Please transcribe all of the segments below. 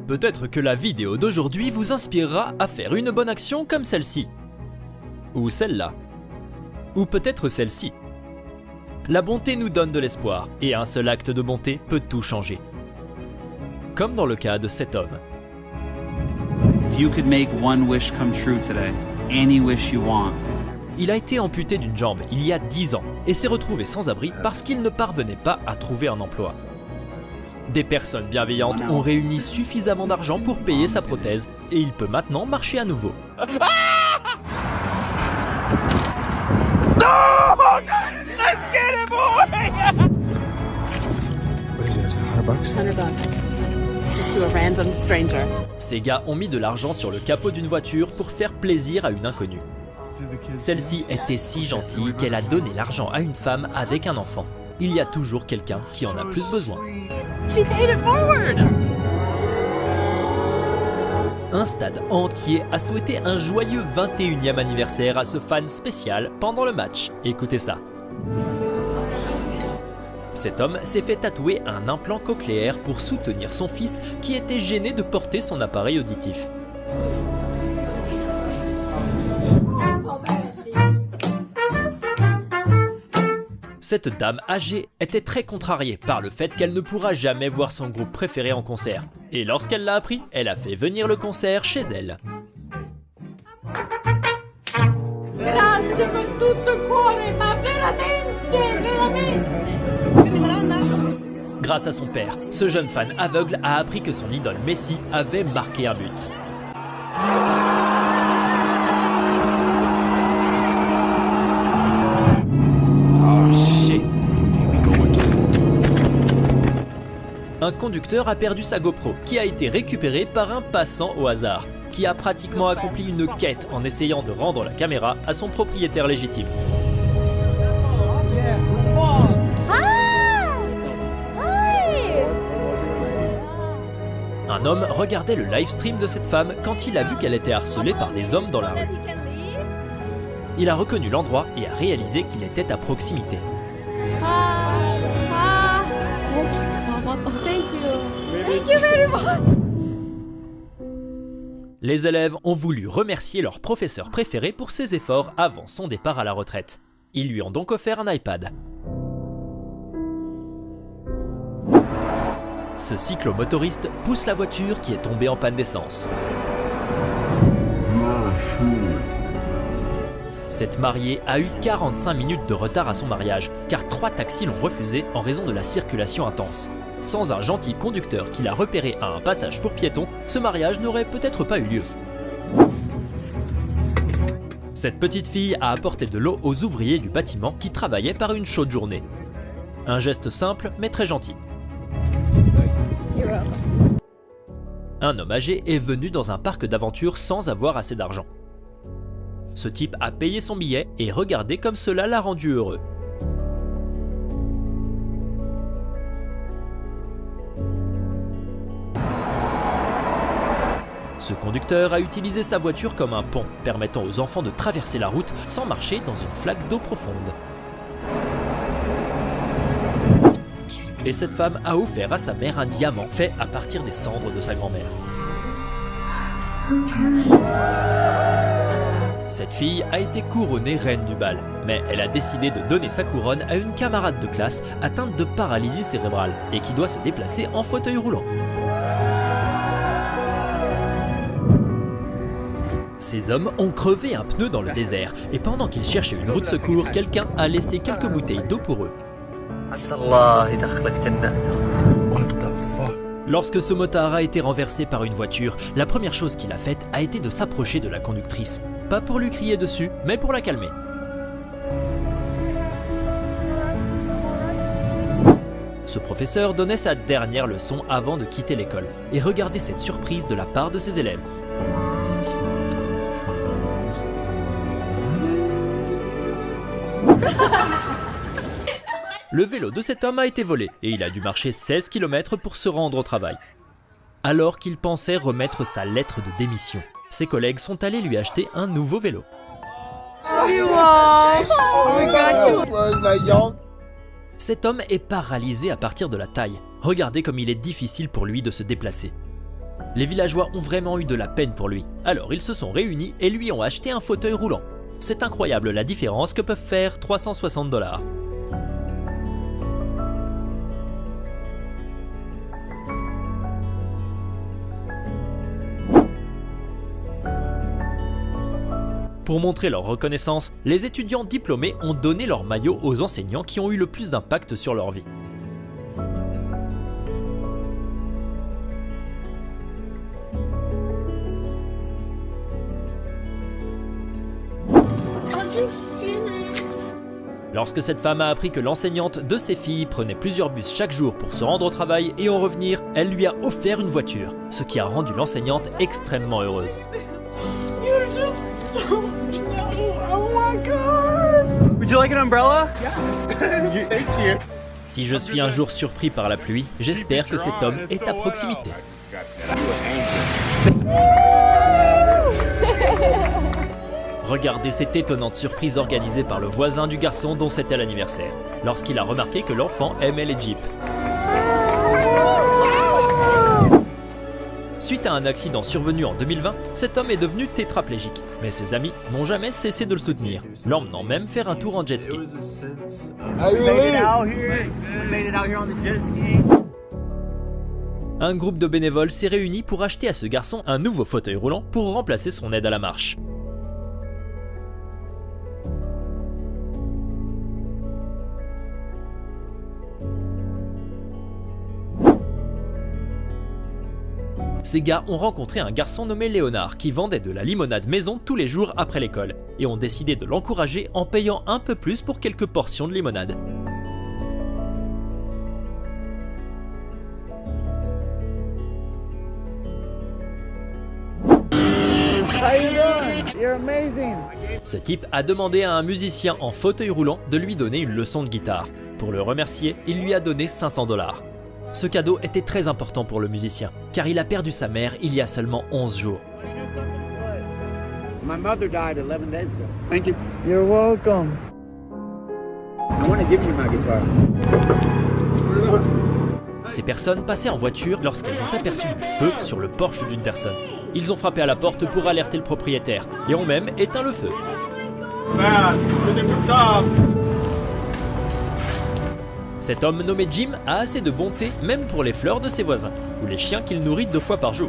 Peut-être que la vidéo d'aujourd'hui vous inspirera à faire une bonne action comme celle-ci. Ou celle-là. Ou peut-être celle-ci. La bonté nous donne de l'espoir, et un seul acte de bonté peut tout changer. Comme dans le cas de cet homme. If you could make one wish come true today, any wish you want. Il a été amputé d'une jambe il y a 10 ans et s'est retrouvé sans abri parce qu'il ne parvenait pas à trouver un emploi. Des personnes bienveillantes ont réuni suffisamment d'argent pour payer sa prothèse et il peut maintenant marcher à nouveau. Ces gars ont mis de l'argent sur le capot d'une voiture pour faire plaisir à une inconnue. Celle-ci était si gentille qu'elle a donné l'argent à une femme avec un enfant. Il y a toujours quelqu'un qui en a plus besoin. Un stade entier a souhaité un joyeux 21e anniversaire à ce fan spécial pendant le match. Écoutez ça. Cet homme s'est fait tatouer un implant cochléaire pour soutenir son fils qui était gêné de porter son appareil auditif. Cette dame âgée était très contrariée par le fait qu'elle ne pourra jamais voir son groupe préféré en concert. Et lorsqu'elle l'a appris, elle a fait venir le concert chez elle. Grâce à son père, ce jeune fan aveugle a appris que son idole Messi avait marqué un but. Un conducteur a perdu sa GoPro, qui a été récupérée par un passant au hasard, qui a pratiquement accompli une quête en essayant de rendre la caméra à son propriétaire légitime. Un homme regardait le live stream de cette femme quand il a vu qu'elle était harcelée par des hommes dans la rue. Il a reconnu l'endroit et a réalisé qu'il était à proximité. Les élèves ont voulu remercier leur professeur préféré pour ses efforts avant son départ à la retraite. Ils lui ont donc offert un iPad. Ce cyclomotoriste pousse la voiture qui est tombée en panne d'essence. Cette mariée a eu 45 minutes de retard à son mariage, car 3 taxis l'ont refusé en raison de la circulation intense. Sans un gentil conducteur qui l'a repéré à un passage pour piétons, ce mariage n'aurait peut-être pas eu lieu. Cette petite fille a apporté de l'eau aux ouvriers du bâtiment qui travaillaient par une chaude journée. Un geste simple mais très gentil. Un homme âgé est venu dans un parc d'aventure sans avoir assez d'argent. Ce type a payé son billet et regardez comme cela l'a rendu heureux. Ce conducteur a utilisé sa voiture comme un pont, permettant aux enfants de traverser la route sans marcher dans une flaque d'eau profonde. Et cette femme a offert à sa mère un diamant fait à partir des cendres de sa grand-mère. Cette fille a été couronnée reine du bal, mais elle a décidé de donner sa couronne à une camarade de classe atteinte de paralysie cérébrale et qui doit se déplacer en fauteuil roulant. Ces hommes ont crevé un pneu dans le désert et pendant qu'ils cherchaient une roue de secours, quelqu'un a laissé quelques bouteilles d'eau pour eux. Lorsque ce motard a été renversé par une voiture, la première chose qu'il a faite a été de s'approcher de la conductrice. Pas pour lui crier dessus, mais pour la calmer. Ce professeur donnait sa dernière leçon avant de quitter l'école. Et regardez cette surprise de la part de ses élèves. Le vélo de cet homme a été volé et il a dû marcher 16 km pour se rendre au travail. Alors qu'il pensait remettre sa lettre de démission, ses collègues sont allés lui acheter un nouveau vélo. Cet homme est paralysé à partir de la taille. Regardez comme il est difficile pour lui de se déplacer. Les villageois ont vraiment eu de la peine pour lui, alors ils se sont réunis et lui ont acheté un fauteuil roulant. C'est incroyable la différence que peuvent faire 360 $. Pour montrer leur reconnaissance, les étudiants diplômés ont donné leur maillot aux enseignants qui ont eu le plus d'impact sur leur vie. Lorsque cette femme a appris que l'enseignante de ses filles prenait plusieurs bus chaque jour pour se rendre au travail et en revenir, elle lui a offert une voiture, ce qui a rendu l'enseignante extrêmement heureuse. You're just so oh my god! Would you like an umbrella? Yes. Thank you. Si je suis un jour surpris par la pluie, j'espère que cet homme est à proximité. Regardez cette étonnante surprise organisée par le voisin du garçon dont c'était l'anniversaire, lorsqu'il a remarqué que l'enfant aimait les jeeps. Suite à un accident survenu en 2020, cet homme est devenu tétraplégique, mais ses amis n'ont jamais cessé de le soutenir, l'emmenant même faire un tour en jet ski. Un groupe de bénévoles s'est réuni pour acheter à ce garçon un nouveau fauteuil roulant pour remplacer son aide à la marche. Ces gars ont rencontré un garçon nommé Léonard qui vendait de la limonade maison tous les jours après l'école et ont décidé de l'encourager en payant un peu plus pour quelques portions de limonade. How you doing? You're amazing. Ce type a demandé à un musicien en fauteuil roulant de lui donner une leçon de guitare. Pour le remercier, il lui a donné 500 $. Ce cadeau était très important pour le musicien, car il a perdu sa mère il y a seulement 11 jours. My mother died 11 days ago. Thank you. You're welcome. I want to give you my guitar. Ces personnes passaient en voiture lorsqu'elles ont aperçu du feu sur le porche d'une personne. Ils ont frappé à la porte pour alerter le propriétaire et ont même éteint le feu. Cet homme nommé Jim a assez de bonté même pour les fleurs de ses voisins, ou les chiens qu'il nourrit 2 fois par jour.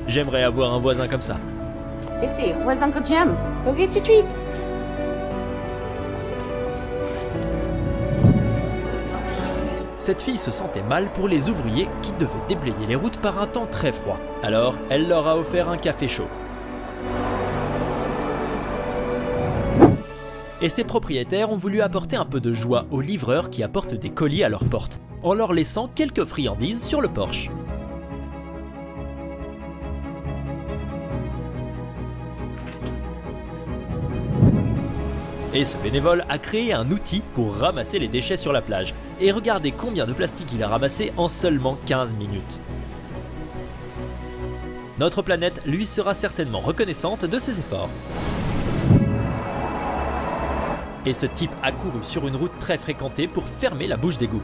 J'aimerais avoir un voisin comme ça. Missy, where's Uncle Jim? Go get your treats. Cette fille se sentait mal pour les ouvriers qui devaient déblayer les routes par un temps très froid. Alors, elle leur a offert un café chaud. Et ses propriétaires ont voulu apporter un peu de joie aux livreurs qui apportent des colis à leur porte, en leur laissant quelques friandises sur le porche. Et ce bénévole a créé un outil pour ramasser les déchets sur la plage. Et regardez combien de plastique il a ramassé en seulement 15 minutes. Notre planète lui sera certainement reconnaissante de ses efforts. Et ce type a couru sur une route très fréquentée pour fermer la bouche d'égout.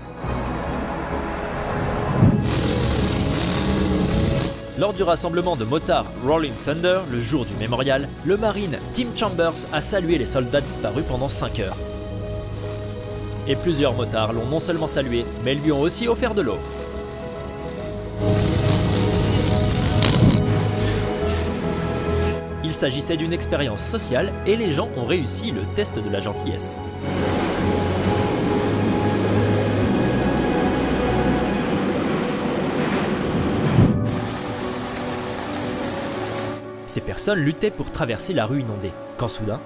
Lors du rassemblement de motards Rolling Thunder, le jour du mémorial, le marine Tim Chambers a salué les soldats disparus pendant 5 heures. Et plusieurs motards l'ont non seulement salué, mais lui ont aussi offert de l'eau. Il s'agissait d'une expérience sociale et les gens ont réussi le test de la gentillesse. Ces personnes luttaient pour traverser la rue inondée, quand soudain...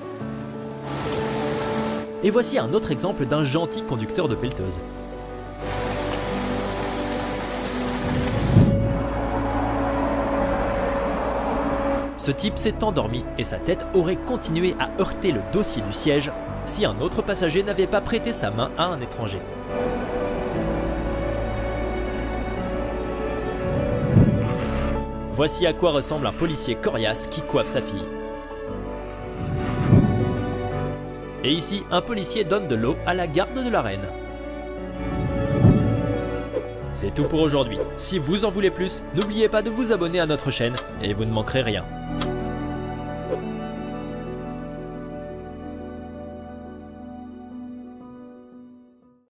Et voici un autre exemple d'un gentil conducteur de pelleteuse. Ce type s'est endormi et sa tête aurait continué à heurter le dossier du siège si un autre passager n'avait pas prêté sa main à un étranger. Voici à quoi ressemble un policier coriace qui coiffe sa fille. Et ici, un policier donne de l'eau à la garde de la reine. C'est tout pour aujourd'hui. Si vous en voulez plus, n'oubliez pas de vous abonner à notre chaîne et vous ne manquerez rien.